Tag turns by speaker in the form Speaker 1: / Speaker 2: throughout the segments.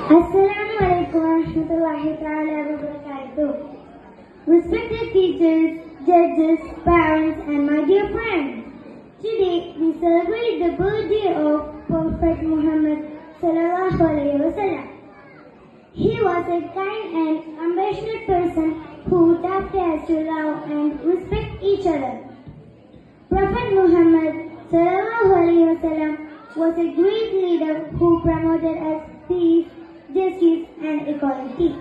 Speaker 1: Assalamu alaikum warahmatullahi wabarakatuh. Respected teachers, judges, parents, and my dear friends. Today we celebrate the birthday of Prophet Muhammad sallallahu alaihi wasallam. He was a kind and compassionate person who taught us to love and respect each other. Prophet Muhammad sallallahu alaihi wasallam was a great leader who promoted us peace, justice, and equality.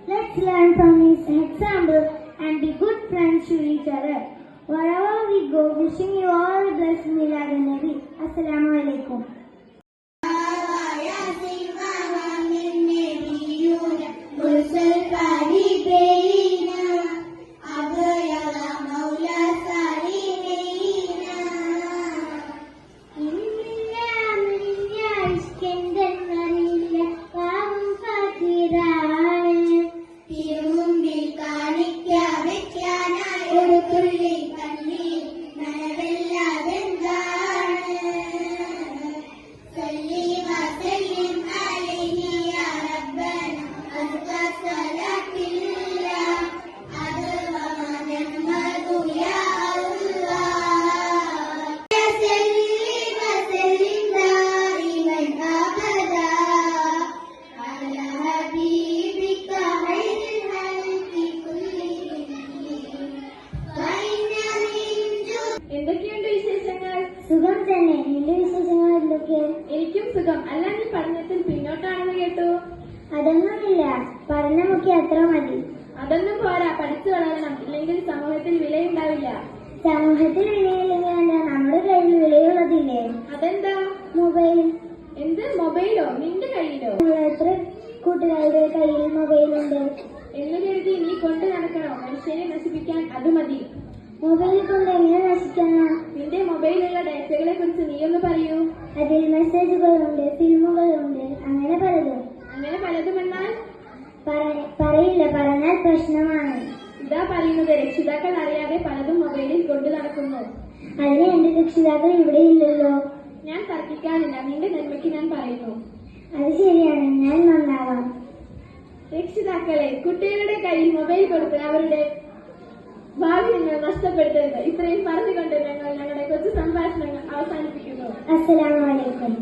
Speaker 1: Let's learn from his example and be good friends to each other. Wherever we go, wishing you all a blessed Milad an-Nabi. Assalamu alaikum.
Speaker 2: എന്തൊക്കെയുണ്ട് വിശേഷങ്ങൾ?
Speaker 1: സുഖം തന്നെ. നിന്റെ വിശേഷങ്ങൾ എന്തൊക്കെ?
Speaker 2: എനിക്കും സുഖം. അല്ല, നീ പഠനത്തിൽ പിന്നോട്ടാണെന്ന് കേട്ടു.
Speaker 1: അതൊന്നുമില്ല, പഠനമൊക്കെ അത്ര മതി.
Speaker 2: അതൊന്നും പോരാ, പഠിച്ചു വളരണം, ഇല്ലെങ്കിൽ സമൂഹത്തിൽ വിലയുണ്ടാവില്ല.
Speaker 1: സമൂഹത്തിൽ വിലയില്ലെങ്കിൽ എന്താ, നമ്മുടെ കയ്യിൽ വിലയുള്ളതില്ലേ?
Speaker 2: അതെന്താ?
Speaker 1: മൊബൈൽ.
Speaker 2: എന്ത് മൊബൈലോ? നിന്റെ കയ്യിലോ?
Speaker 1: എത്ര കൂട്ടുകാരുടെ കയ്യിൽ മൊബൈലുണ്ട്
Speaker 2: എന്ന് കരുതി നീ കൊണ്ട് നടക്കണോ? മനുഷ്യനെ നശിപ്പിക്കാൻ അത് മതി.
Speaker 1: മൊബൈൽ കൊണ്ട് എങ്ങനെ നശിക്കാനാ?
Speaker 2: നിന്റെ മൊബൈലിലുള്ള ഡാറ്റകളെ കുറിച്ച് നീയൊന്ന് പറയൂ.
Speaker 1: അതിൽ മെസ്സേജുകളുണ്ട്, ഫിലിമുകളുണ്ട്, അങ്ങനെ പലതും.
Speaker 2: അങ്ങനെ പലതുമെന്നാൽ?
Speaker 1: പറയില്ല, പറഞ്ഞാൽ പ്രശ്നമാണ്.
Speaker 2: ഇതാ പറയുന്നത്, രക്ഷിതാക്കൾ അറിയാതെ പലതും മൊബൈലിൽ കൊണ്ടു നടക്കുന്നു.
Speaker 1: അതിന് എന്റെ രക്ഷിതാക്കൾ ഇവിടെ ഇല്ലല്ലോ.
Speaker 2: ഞാൻ തർക്കിക്കാനില്ല, നിന്റെ നന്മയ്ക്ക് ഞാൻ പറയുന്നു.
Speaker 1: അത് ശരിയാണ്, ഞാൻ നന്നാവാം.
Speaker 2: രക്ഷിതാക്കളെ, കുട്ടികളുടെ കയ്യിൽ മൊബൈൽ കൊടുത്ത് അവരുടെ ഭാവി നിങ്ങൾ നഷ്ടപ്പെടുത്തരുത്. ഇത്രയും പറഞ്ഞുകൊണ്ട് ഞങ്ങൾ ഞങ്ങളുടെ കൊച്ചു സംഭാഷണങ്ങൾ അവസാനിപ്പിക്കുന്നു.
Speaker 1: അസ്സലാമു അലൈക്കും.